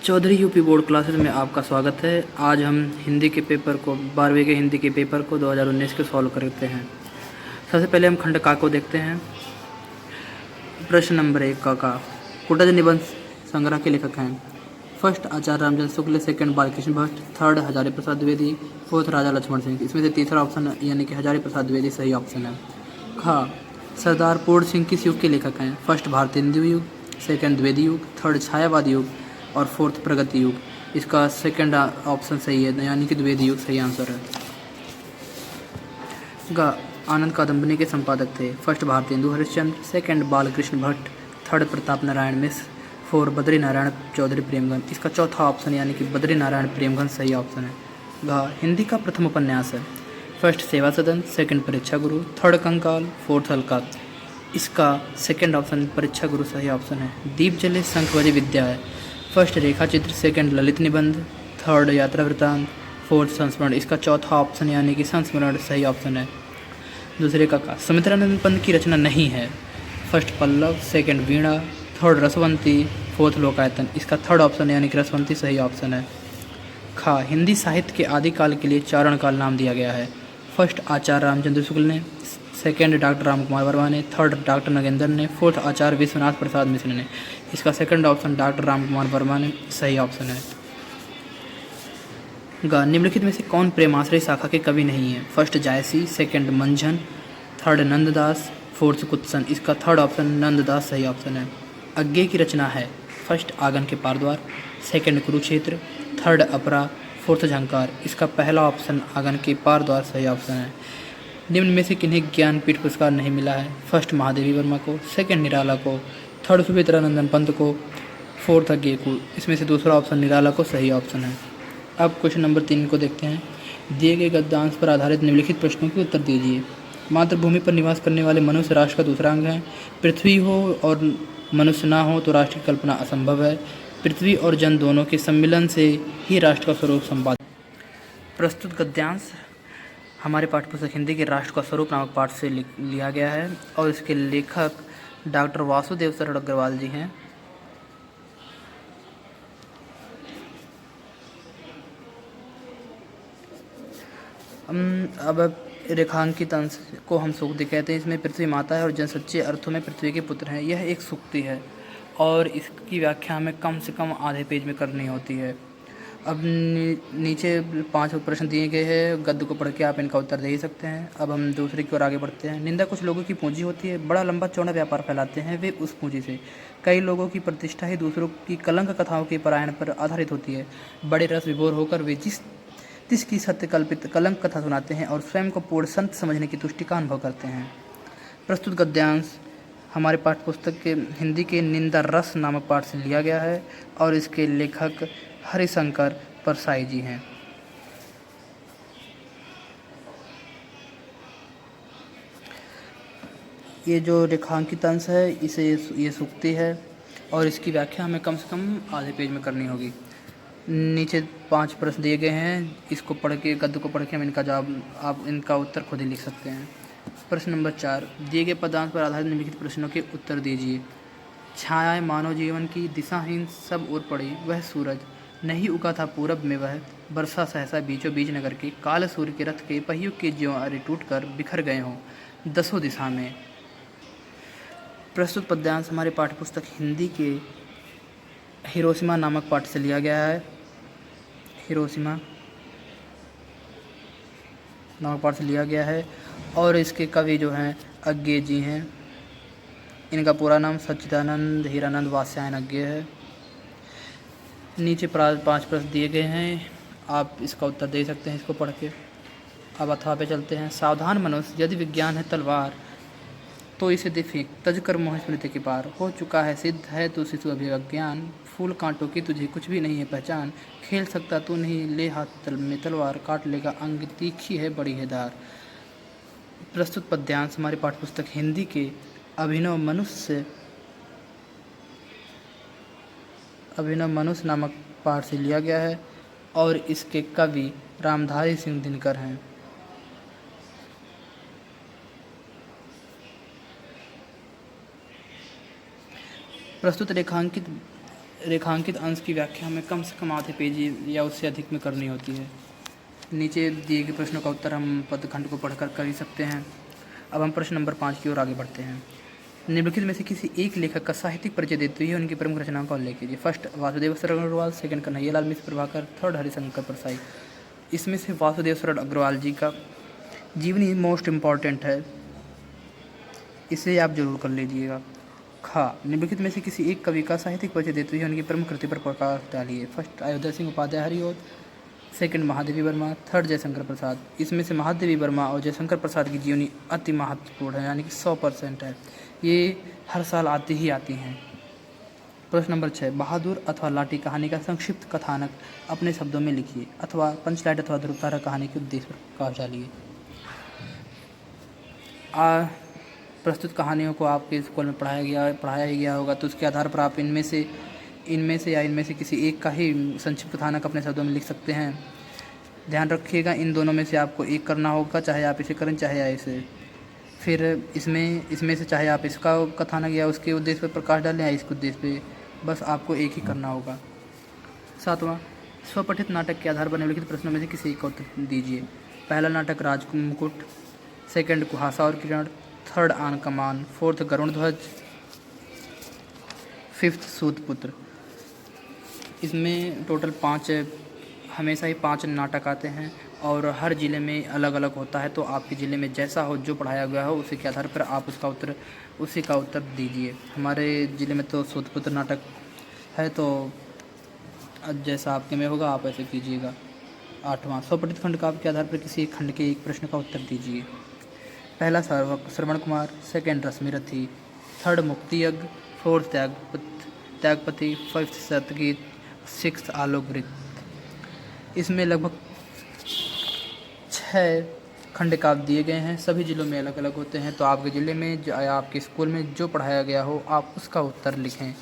Chaudhary UP board classes में आपका स्वागत है। आज हम हिंदी के पेपर को 12वीं के हिंदी के पेपर को 2019 के सॉल्व करते हैं। सबसे पहले हम खंड का को देखते हैं। प्रश्न नंबर 1 का कुटज निबंध संग्रह के लेखक हैं। फर्स्ट आचार्य Ramchandra Shukla, second Balkrishna Bhatt, third Hazari Prasad Dwivedi, fourth राजा लक्ष्मण सिंह। इसमें से तीसरा ऑप्शन यानी कि हजारी प्रसाद द्विवेदी सही ऑप्शन है। सरदार पूर्ण सिंह किस युग के लेखक हैं? फर्स्ट भारतीय हिंदू युग, सेकंड द्विवेदी युग, थर्ड छायावादी युग और फोर्थ प्रगति युग। इसका सेकंड ऑप्शन सही है यानी कि द्विवेदी युग सही आंसर है। आनंद कादम्बिनी के संपादक थे। फर्स्ट भारतीय Hindu Harishchandra, second Balkrishna Bhatt, third Pratap Narayan Mishra, fourth Badri Narayan Chaudhary Premganj. इसका चौथा ऑप्शन यानी कि बद्री नारायण प्रेमगंज सही ऑप्शन है। हिंदी का प्रथम उपन्यास है। फर्स्ट सेवा सदन, सेकंड परीक्षा गुरु, थर्ड कंकाल, फोर्थ हल्का। इसका सेकंड ऑप्शन परीक्षा गुरु सही ऑप्शन है। दीप जले शंख बजे विद्या है। फर्स्ट रेखा चित्र, सेकंड ललित निबंध, थर्ड यात्रा वृत्तांत, फोर्थ संस्मरण। इसका चौथा ऑप्शन यानी कि संस्मरण सही ऑप्शन है। दूसरे का सुमित्रानंद पंत की रचना नहीं है। फर्स्ट पल्लव, सेकंड वीणा, थर्ड रसवंती, फोर्थ लोकायतन। इसका थर्ड ऑप्शन यानी कि रसवंती सही ऑप्शन है। हिंदी साहित्य के आदिकाल के लिए चारण काल नाम दिया गया है। फर्स्ट आचार्य रामचंद्र शुक्ल ने, सेकंड डॉक्टर राम कुमार वर्मा ने, थर्ड डॉक्टर नगेंद्र ने, फोर्थ आचार्य विश्वनाथ प्रसाद मिश्र ने। इसका second option doctor Ram Kumar Verma ने सही ऑप्शन है। निम्नलिखित में से कौन प्रेमाश्रय शाखा के कवि नहीं है? फर्स्ट जायसी, सेकंड मंझन, थर्ड नंददास, फोर्थ कुत्सन। इसका थर्ड ऑप्शन नंददास सही ऑप्शन है। अज्ञे की रचना है। फर्स्ट आंगन के पारद्वार, सेकंड कुरुक्षेत्र, थर्ड अपरा, फोर्थ झंकार। इसका पहला ऑप्शन आंगन के पारद्वार सही ऑप्शन है। निम्न में से किन्हें ज्ञानपीठ पुरस्कार नहीं मिला है? फर्स्ट महादेवी वर्मा को, सेकंड निराला को, थर्ड सुमित्रानंदन पंत को, फोर्थ अज्ञे को। इसमें से दूसरा ऑप्शन निराला को सही ऑप्शन है। अब क्वेश्चन नंबर 3 को देखते हैं। दिए गए गद्यांश पर आधारित निम्नलिखित प्रश्नों के उत्तर दीजिए। मातृभूमि पर निवास करने वाले मनुष्य राष्ट्र का दूसरा अंग है। पृथ्वी हो और मनुष्य ना हो तो राष्ट्र की कल्पना असंभव है। पृथ्वी और जन दोनों के सम्मिलन से ही राष्ट्र का स्वरूप संपादित। प्रस्तुत गद्यांश हमारे पाठ्यपुस्तक हिंदी के राष्ट्र का स्वरूप नामक पाठ से लिया गया है और इसके लेखक डॉक्टर वासुदेव शरण अग्रवाल जी हैं। अब रेखांकित अंश को हम सूक्ति कहते हैं। इसमें पृथ्वी माता है और जन सच्चे अर्थों में पृथ्वी के पुत्र हैं। यह एक सूक्ति है और इसकी व्याख्या हमें कम से कम आधे पेज में करनी होती है। अब नीचे 5 प्रश्न दिए गए हैं। गद्य को पढ़ के आप इनका उत्तर दे ही सकते हैं। अब हम दूसरे की ओर आगे बढ़ते हैं। निंदा कुछ लोगों की पूंजी होती है। बड़ा लंबा चौड़ा व्यापार फैलाते हैं वे उस पूंजी से। कई लोगों की प्रतिष्ठा ही दूसरों की कलंक कथाओं के पारायण पर आधारित होती है। बड़े रस विभोर होकर वे जिसकी सत्य कल्पित कलंक कथा सुनाते हैं और स्वयं को पूर्ण संत समझने की तुष्टि का अनुभव करते हैं। प्रस्तुत गद्यांश हमारे पाठ्यपुस्तक के हिंदी के निंदा रस नामक पाठ से लिया गया है और इसके लेखक हरिशंकर परसाई जी हैं। ये जो रेखांकित अंश है ये सूक्ति है और इसकी व्याख्या हमें कम से कम आधे पेज में करनी होगी। नीचे 5 प्रश्न दिए गए हैं। इसको पढ़ के गद्य को पढ़ के हम इनका जवाब आप इनका उत्तर खुद ही लिख सकते हैं। प्रश्न नंबर 4 दिए गए पदांश पर आधारित निम्नलिखित प्रश्नों के उत्तर दीजिए। छायाएं मानव जीवन की दिशाहीन सब ओर पड़ी, वह सूरज नहीं उगा था पूरब में, वह बरसा सहसा बीचों बीच नगर के, काल सूर्य के रथ के पहियों के ज्यों अरे टूट कर बिखर गए हों दसों दिशा में। प्रस्तुत पद्यांश हमारे पाठ्यपुस्तक हिंदी के हिरोशिमा नामक पाठ से लिया गया है। हिरोशिमा नामक पाठ से लिया गया है और इसके कवि जो हैं अज्ञे जी हैं। इनका पूरा नाम सच्चिदानंद हीरानंद वात्स्यायन अज्ञे है। नीचे 5 प्रश्न दिए गए हैं। आप इसका उत्तर दे सकते हैं इसको पढ़ के। अब अथवा पे चलते हैं। सावधान मनुष्य, यदि विज्ञान है तलवार तो इसे दे फेंक, तज कर मोह स्मृति के पार। हो चुका है सिद्ध है तो शिशु अभी अज्ञान, फूल कांटों की तुझे कुछ भी नहीं है पहचान। खेल सकता तू नहीं, ले हाथ तल में तलवार, काट लेगा अंग तीखी है बड़ी है धार। प्रस्तुत पद्यांश हमारे पाठ्यपुस्तक हिंदी के अभिनव मनुष्य नामक पाठ से लिया गया है और इसके कवि रामधारी सिंह दिनकर हैं। प्रस्तुत रेखांकित रेखांकित अंश की व्याख्या हमें कम से कम आधे पेज या उससे अधिक में करनी होती है। नीचे दिए गए प्रश्नों का उत्तर हम पदखंड को पढ़कर कर ही सकते हैं। अब हम प्रश्न नंबर 5 की ओर आगे बढ़ते हैं। निम्नलिखित में से किसी एक लेखक का साहित्यिक परिचय देते हुए उनकी प्रमुख रचनाओं का उल्लेख कीजिए। फर्स्ट वासुदेव शरण अग्रवाल, सेकंड कन्हैयालाल मिश्र प्रभाकर, थर्ड हरिशंकर परसाई। इसमें से वासुदेव शरण अग्रवाल जी का जीवनी मोस्ट इम्पॉर्टेंट है, इसे आप जरूर कर लीजिएगा। खा निम्नलिखित में से किसी एक कवि का साहित्यिक परिचय देते हुए उनकी प्रमुख कृति पर प्रकाश डालिए। First Ayodhya Singh Upadhyay Hariaudh, second Mahadevi Verma, third Jaishankar Prasad. इसमें से महादेवी वर्मा और जयशंकर प्रसाद की जीवनी अति महत्वपूर्ण है, यानी कि 100% है। ये हर साल आती ही आती हैं। प्रश्न नंबर 6, बहादुर अथवा लाठी कहानी का संक्षिप्त कथानक अपने शब्दों में लिखिए, अथवा पंचलाइट अथवा ध्रुवतारा कहानी के उद्देश्य पर प्रकाश डालिए। प्रस्तुत कहानियों को आपके स्कूल में पढ़ाया ही गया होगा, तो उसके आधार पर आप इनमें से किसी एक का ही संक्षिप्त कथानक अपने शब्दों में लिख सकते हैं। ध्यान रखिएगा, इन दोनों में से आपको एक करना होगा, चाहे आप इसे करें चाहे इसे। फिर इसमें से चाहे आप इसका कथानक या उसके उद्देश्य पर प्रकाश डालें या इसके उद्देश्य पे, बस आपको एक ही करना होगा। 7वां, स्वपठित नाटक के आधार पर निम्नलिखित प्रश्नों में से किसी एक का उत्तर दीजिए। पहला नाटक राजमुकुट, सेकंड कुहासा और किरण, थर्ड आन कमान, फोर्थ गरुण ध्वज, फिफ्थ सूतपुत्र। इसमें टोटल 5 हमेशा ही 5 नाटक आते हैं और हर ज़िले में अलग अलग होता है, तो आपके ज़िले में जैसा हो, जो पढ़ाया गया हो, उसी के आधार पर आप उसी का उत्तर दीजिए। हमारे ज़िले में तो सूतपुत्र नाटक है, तो जैसा आपके में होगा आप ऐसे कीजिएगा। 8वां, स्वपठित खंड काव्य के आधार पर किसी एक खंड के एक प्रश्न का उत्तर दीजिए। पहला श्रवण कुमार, सेकंड रश्मिरथी, थर्ड मुक्ति यज्ञ, फोर्थ त्यागपति, फिफ्थ सतगीत, सिक्स्थ आलोकवृत। इसमें लगभग 6 खंड काव्य दिए गए हैं, सभी जिलों में अलग अलग होते हैं, तो आपके ज़िले में या आपके स्कूल में जो पढ़ाया गया हो आप उसका उत्तर लिखें।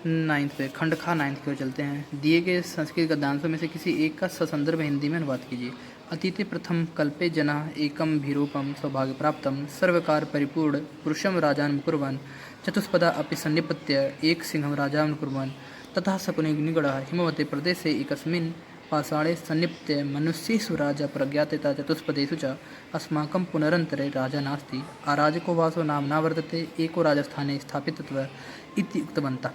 9th पे खंड खा 9th की ओर चलते हैं। दिए गए संस्कृत गद्यांशों में से किसी एक का ससंदर्भ हिंदी में अनुवाद कीजिए। अतीते प्रथम कल्पे जना एकम भीरूपम सौभाग्य प्राप्तम सर्वकार परिपूर्ण पुरुषम राजान कुर्वन् चतुष्पदा अपि सन्निपत्य एक सिंहम राजान कुर्वन् ततः शकुनि निगड़ः हिमवते प्रदेशे एकस्मिन् पाषाणे सन्निप्त्य मनुष्येषु राजा प्रज्ञातेता चतुष्पदेषु च अस्माकं पुनरन्तरे राजा नास्ति अराजको वासो नाम्ना वर्तते एको राजस्थाने स्थापितत्व इति उक्तवन्तः।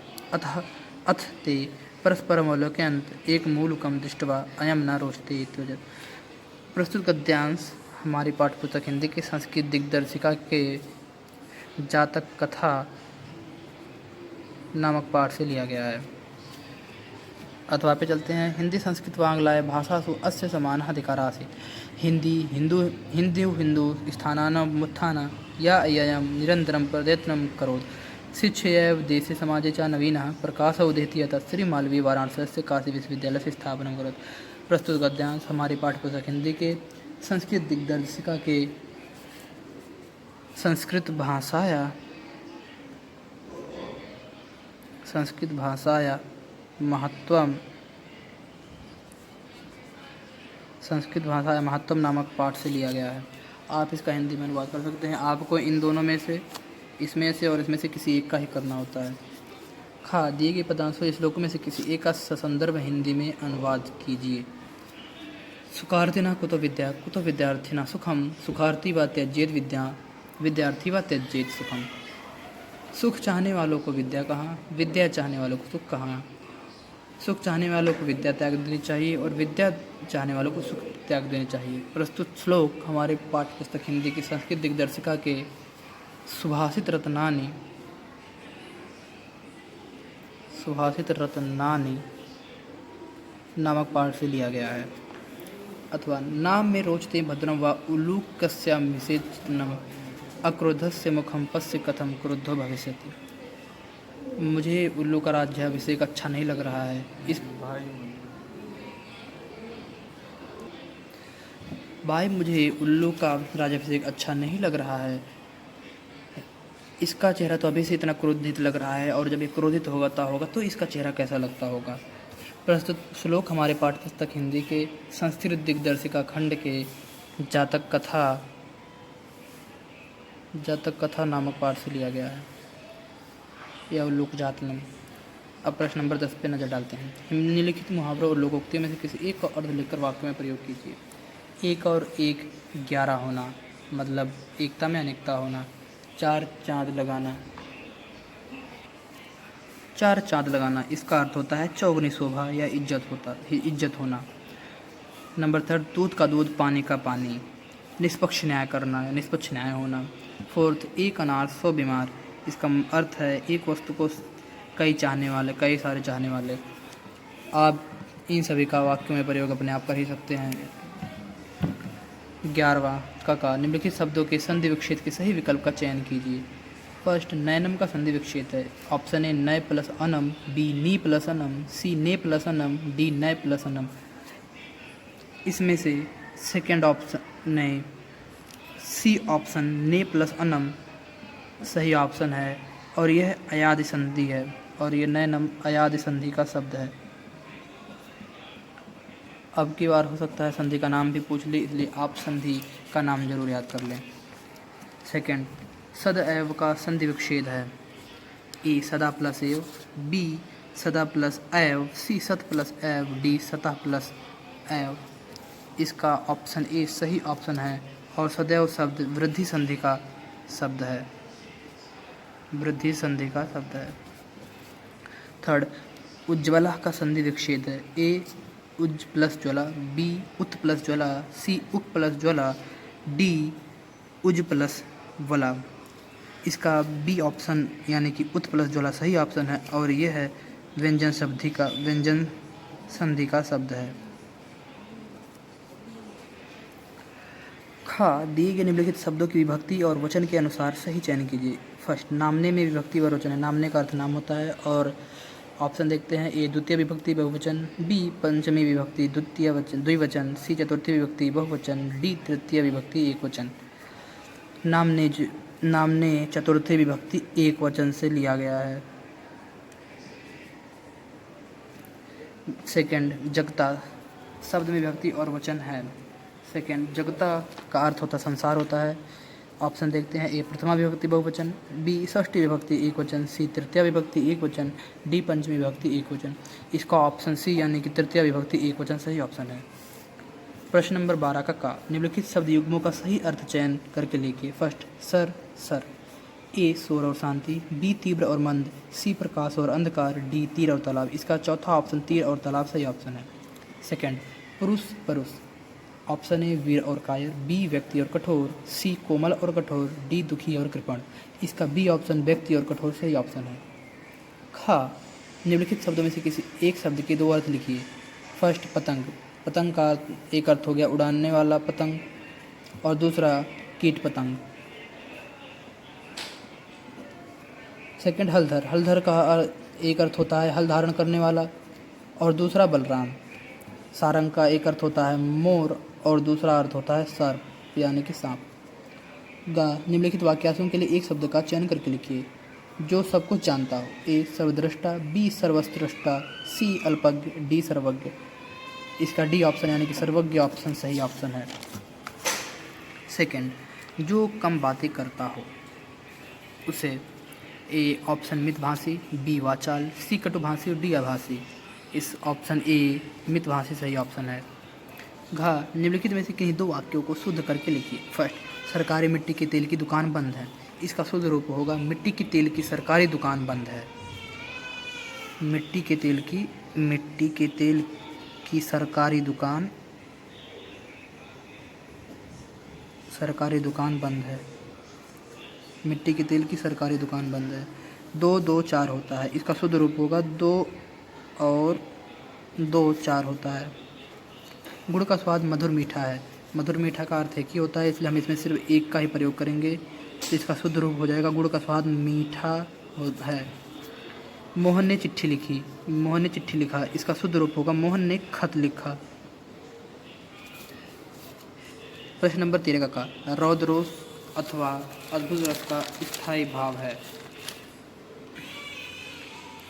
अथ ते परस्परमवलोकयन्त एकमूलकं दृष्ट्वा अयं न रोचते इत्यवदत्। प्रस्तुत गद्यांश हमारी पाठ्यपुस्तक हिंदी की संस्कृत दिग्दर्शिका के जातक कथा नामक पाठ से लिया गया है। अथवा पे चलते हैं। हिंदी संस्कृत वांग्लाय भाषासु अस्य समानः अधिकारासि हिंदू स्थानानुत्थान या अयं निरन्तरं प्रयत्नं करोति शिक्षयैव देशे समाजे च नवीनः प्रकाशः उदेति यतः श्रीमालवीय वाराणसी काशी विश्वविद्यालयस्य स्थापनं करोति। प्रस्तुत गद्यांश हमारी पाठ्यपुस्तक हिंदी के संस्कृत दिग्दर्शिका के संस्कृत भाषाया महत्वम नामक पाठ से लिया गया है। आप इसका हिंदी में अनुवाद कर सकते हैं। आपको इन दोनों में से इसमें से किसी एक का ही करना होता है। खा दिए गए पदांशों श्लोकों में से किसी एक का ससंदर्भ हिंदी में अनुवाद कीजिए। सुखार्थिना कुतो विद्या कुतो विद्यार्थिना सुखम सुखार्थी व त्यजेत विद्या विद्यार्थी व त्यजेत सुखम। सुख चाहने वालों को विद्या कहाँ, विद्या चाहने वालों को सुख कहाँ। सुख चाहने वालों को विद्या त्याग देनी चाहिए और विद्या चाहने वालों को सुख त्याग देनी चाहिए। प्रस्तुत श्लोक हमारे पाठ्यपुस्तक हिंदी की संस्कृत दिग्दर्शिका के सुभाषित रत्नानि नामक पाठ से लिया गया है। अथवा नाम में रोचते भद्रम व उल्लूकस्याम विशेषणम अक्रोधस्य मुखम पश्य कथम क्रुद्धो भविष्यति। मुझे उल्लू का राज्याभिषेक अच्छा नहीं लग रहा है। भाई मुझे उल्लू का राज्याभिषेक अच्छा नहीं लग रहा है। इसका चेहरा तो अभी से इतना क्रोधित लग रहा है और जब ये क्रोधित होगा तो इसका चेहरा कैसा लगता होगा। प्रस्तुत श्लोक हमारे पाठ्यपुस्तक हिंदी के संस्कृत दिग्दर्शिका खंड के जातक कथा नामक पाठ से लिया गया है। या लोकजातलम। अब प्रश्न नंबर 10 पे नज़र डालते हैं। निम्नलिखित मुहावरों और लोकोक्तियों में से किसी एक का अर्थ लिखकर वाक्य में प्रयोग कीजिए। एक और एक 11 होना, मतलब एकता में अनेकता होना। चार चांद लगाना, चार चांद लगाना, इसका अर्थ होता है चौगुनी शोभा या इज्जत होना। नंबर 3, दूध का दूध पानी का पानी, निष्पक्ष न्याय करना, निष्पक्ष न्याय होना। 4, एक अनार 100 बीमार, इसका अर्थ है एक वस्तु को कई सारे चाहने वाले। आप इन सभी का वाक्यों में प्रयोग अपने आप कर ही सकते हैं। 11वां का निम्नलिखित शब्दों के संधि विच्छेद के सही विकल्प का चयन कीजिए। फर्स्ट, नैनम का संधि विच्छेद है। ऑप्शन ए नय प्लस अनम, बी नी प्लस अनम, सी ने प्लस अनम, डी नय प्लस अनम। इसमें से सेकेंड ऑप्शन ने सी ऑप्शन ने प्लस अनम सही ऑप्शन है और यह अयाद संधि है और ये नैनम अयाद संधि का शब्द है। अब की बार हो सकता है संधि का नाम भी पूछ ले, इसलिए आप संधि का नाम जरूर याद कर लें। सेकंड, सद एव का संधि विच्छेद है। ए सदा प्लस एव, बी सदा प्लस एव, सी सत प्लस एव, डी सतह प्लस एव। इसका ऑप्शन ए सही ऑप्शन है और सदैव शब्द वृद्धि संधि का शब्द है, वृद्धि संधि का शब्द है। थर्ड, उज्ज्वला का संधि विच्छेद है। ए उज प्लस ज्वला, बी उत प्लस ज्वला, सी उक प्लस ज्वला, डी उज प्लस वला। इसका बी ऑप्शन यानी कि उत प्लस ज्वला सही ऑप्शन है और यह है व्यंजन संधि का शब्द है। खा, दिए गए निम्नलिखित शब्दों की विभक्ति और वचन के अनुसार सही चयन कीजिए। फर्स्ट, नामने में विभक्ति व वचन है। नामने का अर्थ नाम होता है और ऑप्शन देखते हैं। ए द्वितीय विभक्ति बहुवचन, बी पंचमी विभक्ति द्विवचन, सी चतुर्थी विभक्ति बहुवचन, डी तृतीय विभक्ति एकवचन। नामने चतुर्थी विभक्ति एक वचन से लिया गया है। सेकंड, जगता शब्द में विभक्ति और वचन है। सेकंड, जगता का अर्थ होता संसार होता है। ऑप्शन देखते हैं। ए प्रथमा विभक्ति बहुवचन, बी षष्ठी विभक्ति एकवचन, सी तृतीय विभक्ति एकवचन, डी पंचमी विभक्ति एकवचन। इसका ऑप्शन सी यानी कि तृतीय विभक्ति एकवचन सही ऑप्शन है। प्रश्न नंबर 12 का निम्नलिखित शब्द युग्मों का सही अर्थ चयन करके लिखिए। First, sir sir. ए शोर और शांति, बी तीव्र और मंद, सी प्रकाश और अंधकार, डी तीर और तालाब। इसका चौथा ऑप्शन तीर और तालाब सही ऑप्शन है। सेकंड, पुरुष परुष। ऑप्शन ए वीर और कायर, बी व्यक्ति और कठोर, सी कोमल और कठोर, डी दुखी और कृपण। इसका बी ऑप्शन व्यक्ति और कठोर सही ऑप्शन है। खा, निम्नलिखित शब्दों में से किसी एक शब्द के दो अर्थ लिखिए। फर्स्ट, पतंग। पतंग का एक अर्थ हो गया उड़ाने वाला पतंग और दूसरा कीट पतंग। सेकंड, हलधर। हलधर का एक अर्थ होता है हल धारण करने वाला और दूसरा बलराम। सारंग का एक अर्थ होता है मोर और दूसरा अर्थ होता है सर्प यानी कि सांप। गा, निम्नलिखित वाक्यांशों के लिए एक शब्द का चयन करके लिखिए जो सब कुछ जानता हो। ए सर्वद्रष्टा, बी सर्वस्त्रष्टा, सी अल्पज्ञ, डी सर्वज्ञ। इसका डी ऑप्शन यानी कि सर्वज्ञ ऑप्शन सही ऑप्शन है। सेकंड, जो कम बातें करता हो उसे। ए ऑप्शन मितभाषी, बी वाचाल, सी कटुभाषी और डी आभासी। इस ऑप्शन ए मितभाषी सही ऑप्शन है। घा, निम्नलिखित में से किन्हीं दो वाक्यों को शुद्ध करके लिखिए। फर्स्ट, सरकारी मिट्टी के तेल की दुकान बंद है। इसका शुद्ध रूप होगा मिट्टी के तेल की सरकारी दुकान बंद है। मिट्टी के तेल की सरकारी दुकान बंद है। मिट्टी के तेल की सरकारी दुकान बंद है। 2 2 4 होता है। इसका शुद्ध रूप होगा 2 और 2 4 होता है। गुड़ का स्वाद मधुर मीठा है। मधुर मीठा का अर्थ एक ही होता है इसलिए हम इसमें सिर्फ एक का ही प्रयोग करेंगे। तो इसका शुद्ध रूप हो जाएगा गुड़ का स्वाद मीठा है। मोहन ने चिट्ठी लिखी। मोहन ने चिट्ठी लिखा। इसका शुद्ध रूप होगा मोहन ने खत लिखा। प्रश्न नंबर 13 का रौद्र रोष अथवा अद्भुत रस का स्थायी भाव है।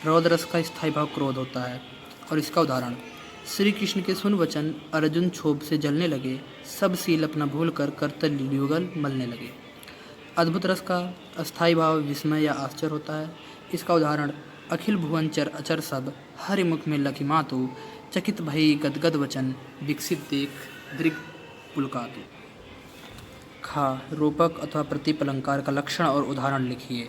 रौद्र रस का स्थायी भाव क्रोध होता है और इसका उदाहरण, श्री कृष्ण के सुन वचन अर्जुन क्षोभ से जलने लगे, सब सील अपना भूल कर करतल युगल मलने लगे। अद्भुत रस का अस्थायी भाव विस्मय या आश्चर्य होता है। इसका उदाहरण अखिल भुवनचर अचर सब हरिमुख में लखी मातु चकित भई गदगद वचन विकसित देख दृग पुलकातु। खा रूपक अथवा प्रतीप अलंकार का लक्षण और उदाहरण लिखिए।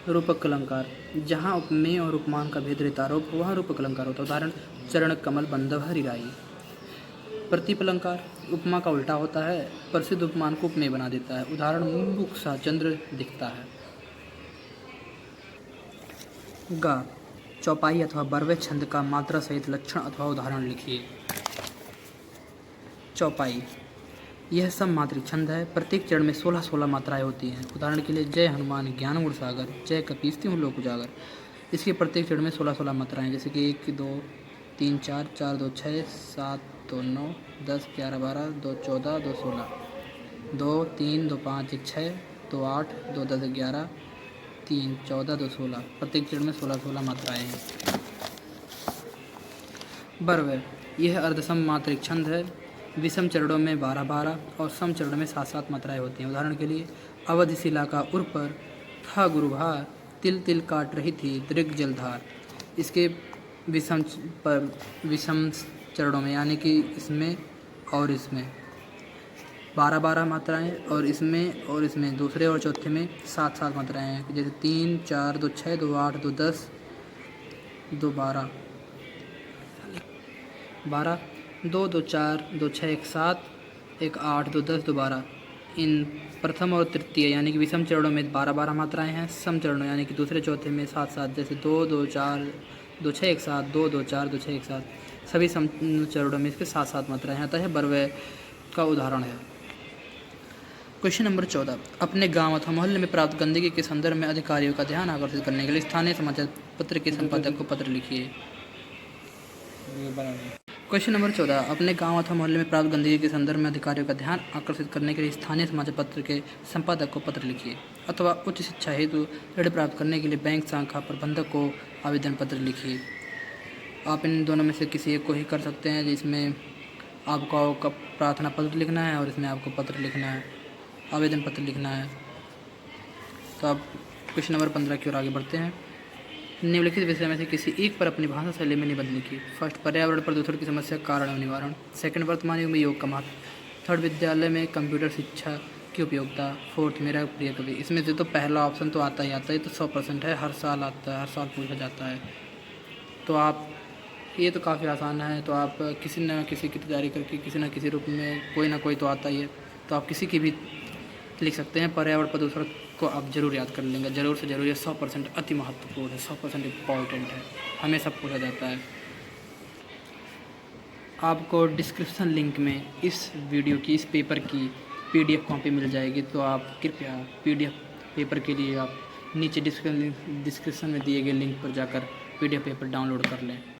रूपक अलंकार, जहाँ उपमेय और उपमान का भेद रहता है वहाँ रूपक अलंकार होता है। उदाहरण चरण कमल बंधव हरिराई। प्रतीप अलंकार, उपमा का उल्टा होता है, प्रसिद्ध उपमान को उपमेय बना देता है। उदाहरण मुख सा चंद्र दिखता है। गा चौपाई अथवा बरवे छंद का मात्रा सहित लक्षण अथवा उदाहरण लिखिए। चौपाई, यह सब मात्रिक छंद है। प्रत्येक चरण में 16-16 मात्राएं होती हैं। उदाहरण के लिए जय हनुमान ज्ञान गुण सागर, जय कपीसती हूँ लोक उजागर। इसके प्रत्येक चरण में 16-16 मात्राएं, जैसे कि 1 2 3 4 4 2 6 7 2 9 10 11 12 2 14 2 16 2 3 2 5 1 6 2 8 2 10 11 3 14 2 16। प्रत्येक चरण में 16-16 मात्राएं हैं। बरवे, यह अर्धसम मात्रिक छंद है। विषम चरणों में 12-12 और सम चरणों में 7-7 मात्राएं होती हैं। उदाहरण के लिए अवधि शिला का उर पर था गुरुभार, तिल तिल काट रही थी दृग जलधार। इसके विषम चरणों में यानी कि इसमें और इसमें 12-12 मात्राएं और इसमें दूसरे और चौथे में 7-7 मात्राएं हैं, जैसे 3 4 2 6 2 8 2 10 2 12 2 2 4 2 6 1 7 1 8 2 10 2 12। इन प्रथम और तृतीय यानी कि विषम चरणों में 12-12 मात्राएं हैं। सम चरणों यानी कि दूसरे चौथे में 7-7, जैसे 2 2 4 2 6 1 7 2 2 4 2 6 1 7। सभी सम चरणों में इसके 7-7 मात्राएं आता है। बरवे का उदाहरण है। क्वेश्चन नंबर 14, अपने गांव अथवा मोहल्ले में प्राप्त गंदगी के संदर्भ में अधिकारियों का ध्यान आकर्षित करने के लिए स्थानीय समाचार पत्र के संपादक को पत्र लिखिए। क्वेश्चन नंबर 14, अपने गांव अथवा मोहल्ले में प्राप्त गंदगी के संदर्भ में अधिकारियों का ध्यान आकर्षित करने के लिए स्थानीय समाचार पत्र के संपादक को पत्र लिखिए। अथवा उच्च शिक्षा हेतु ऋण प्राप्त करने के लिए बैंक शाखा प्रबंधक को आवेदन पत्र लिखिए। आप इन दोनों में से किसी एक को ही कर सकते हैं, जिसमें आपको प्रार्थना पत्र लिखना है और इसमें आपको पत्र लिखना है, आवेदन पत्र लिखना है। तो आप क्वेश्चन नंबर 15 की ओर आगे बढ़ते हैं। निम्नलिखित विषय में से किसी एक पर अपनी भाषा शैली में निबंध लिखिए। फर्स्ट, पर्यावरण प्रदूषण की समस्या, कारण और निवारण। सेकंड, वर्तमान युग में योग का महत्व। थर्ड, विद्यालय में कंप्यूटर शिक्षा की उपयोगिता। फोर्थ, मेरा प्रिय कवि। इसमें से तो पहला ऑप्शन तो आता ही आता है, तो 100% है, हर साल आता है, हर साल पूछा जाता है। तो आप ये तो काफ़ी आसान है। तो आप किसी न किसी की तैयारी करके किसी न किसी रूप में कोई ना कोई तो आता ही है, तो आप किसी की भी लिख सकते हैं। पर्यावरण प्रदूषण को आप जरूर याद कर लेंगे, ज़रूर से ज़रूर। ये 100% अति महत्वपूर्ण है, 100% इम्पॉर्टेंट है, हमेशा पूछा जाता है। आपको डिस्क्रिप्शन लिंक में इस वीडियो की, इस पेपर की PDF कॉपी मिल जाएगी। तो आप कृपया PDF पेपर के लिए आप नीचे डिस्क्रिप्शन में दिए गए लिंक पर जाकर PDF पेपर डाउनलोड कर लें।